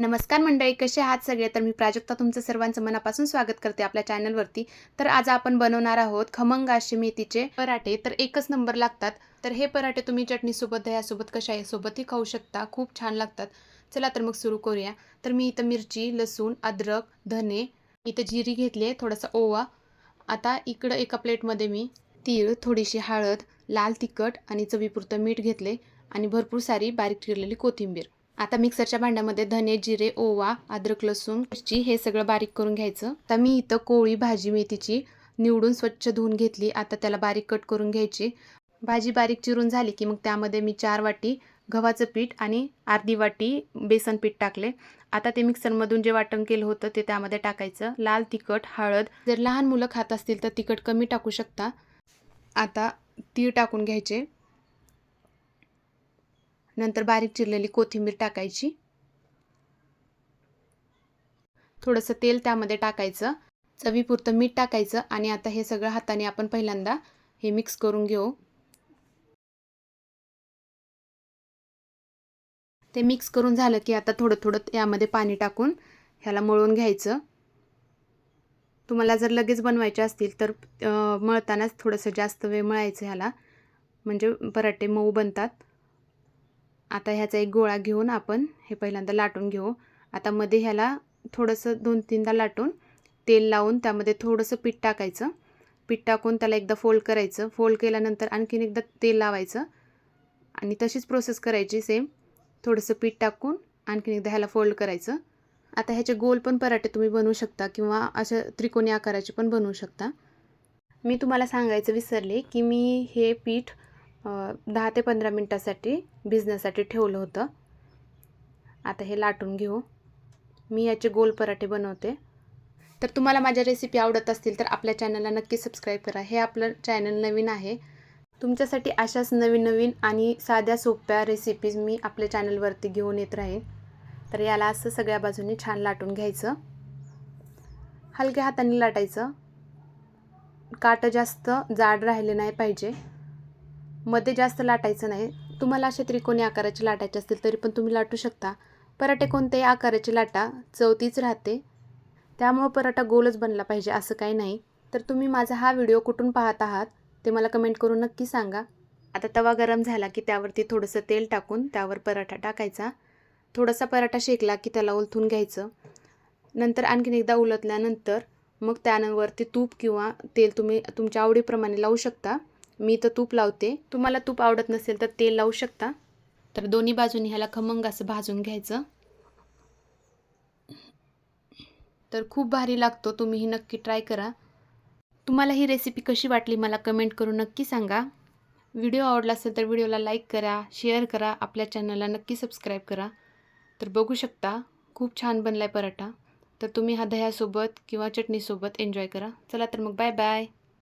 नमस्कार मंडळी, कसे आहात सगळे? तर मी प्राजक्ता तुमचं सर्वांचं मनापासून स्वागत करते आपल्या चॅनलवरती. तर आज आपण बनवणार आहोत खमंग असे मेथीचे पराठे. तर एकच नंबर लागतात. तर हे पराठे तुम्ही चटणीसोबत, दह्यासोबत, कशासोबतही खाऊ शकता. खूप छान लागतात. चला तर मग सुरू करूया. तर मी इथं मिरची, लसूण, अद्रक, धने, इथं जिरी घेतली आहे, थोडासा ओवा. आता इकडं एका प्लेटमध्ये मी तीळ, थोडीशी हळद, लाल तिखट आणि चवीपुरतं मीठ घेतले आणि भरपूर सारी बारीक चिरलेली कोथिंबीर. आता मिक्सरच्या भांड्यामध्ये धने, जिरे, ओवा, अद्रक, लसूण, मिरची हे सगळं बारीक करून घ्यायचं. आता मी इथं कोवळी भाजी मेथीची निवडून स्वच्छ धुवून घेतली. आता त्याला बारीक कट करून घ्यायची. भाजी बारीक चिरून झाली की मग त्यामध्ये मी 4 वाटी गव्हाचं पीठ आणि अर्धी वाटी बेसन पीठ टाकले. आता ते मिक्सरमधून जे वाटण केलं होतं ते त्यामध्ये टाकायचं. लाल तिखट, हळद, जर लहान मुलं खात असतील तर तिखट कमी टाकू शकता. आता तीळ टाकून घ्यायचे. नंतर बारीक चिरलेली कोथिंबीर टाकायची. थोडंसं तेल त्यामध्ये टाकायचं. चवीपुरतं मीठ टाकायचं आणि आता हे सगळं हाताने आपण पहिल्यांदा हे मिक्स करून घेऊ. ते मिक्स करून झालं की आता थोडं थोडं यामध्ये पाणी टाकून ह्याला मळून घ्यायचं. तुम्हाला जर लगेच बनवायचे असतील तर मळतानाच थोडंसं जास्त वेळ मळायचं ह्याला, म्हणजे पराठे मऊ बनतात. आता ह्याचा एक गोळा घेऊन आपण हे पहिल्यांदा लाटून घेऊ. आता मध्ये ह्याला थोडंसं 2-3दा लाटून तेल लावून त्यामध्ये थोडंसं पीठ टाकायचं. पीठ टाकून त्याला एकदा फोल्ड करायचं. फोल्ड केल्यानंतर आणखीन एकदा तेल लावायचं आणि तशीच प्रोसेस करायची सेम. थोडंसं पीठ टाकून आणखीन एकदा ह्याला फोल्ड करायचं. आता ह्याचे गोल पण पराठे तुम्ही बनवू शकता किंवा अशा त्रिकोणी आकाराचे पण बनवू शकता. मी तुम्हाला सांगायचं विसरले की मी हे पीठ 10 ते 15 मिनटासाठी भिजण्यासाठी ठेवलं होतं. आता हे लाटून घेऊ. मी याचे गोल पराठे बनवते. तर तुम्हाला माझ्या रेसिपी आवडत असतील तर आपल्या चॅनलला नक्की सबस्क्राईब करा. हे आपलं चॅनल नवीन आहे. तुमच्यासाठी अशाच नवीन नवीन आणि साध्या सोप्या रेसिपीज मी आपल्या चॅनलवरती घेऊन येत राहीन. तर याला असं सगळ्या बाजूनी छान लाटून घ्यायचं. हलक्या हाताने लाटायचं. काटं जास्त जाड राहिले नाही पाहिजे. मध्ये जास्त लाटायचं नाही. तुम्हाला असे त्रिकोणी आकाराचे लाटायचे असतील तरी पण तुम्ही लाटू शकता. पराठे कोणत्याही आकाराचे लाटा, चव तीच राहते. त्यामुळे पराठा गोलच बनला पाहिजे असं काही नाही. तर तुम्ही माझा हा व्हिडिओ कुठून पाहत आहात ते मला कमेंट करून नक्की सांगा. आता तवा गरम झाला की त्यावरती थोडंसं तेल टाकून त्यावर पराठा टाकायचा. थोडासा पराठा शेकला की त्याला उलथून घ्यायचं. नंतर आणखीन एकदा उलटल्यानंतर मग त्यावरती तूप किंवा तेल तुम्ही तुमच्या आवडीप्रमाणे लावू शकता. मी तर तूप लावते. तुम्हाला तूप आवडत नसेल तर तेल लावू शकता. तर दोन्ही बाजूनी ह्याला खमंग असं भाजून घ्यायचं. तर खूप भारी लागतो. तुम्हीही नक्की ट्राय करा. तुम्हाला ही रेसिपी कशी वाटली मला कमेंट करून नक्की सांगा. व्हिडिओ आवडला असेल तर व्हिडिओला लाईक करा, शेअर करा, आपल्या चॅनलला नक्की सबस्क्राईब करा. तर बघू शकता खूप छान बनला आहे पराठा. तर तुम्ही हा दह्यासोबत किंवा चटणीसोबत एन्जॉय करा. चला तर मग बाय बाय.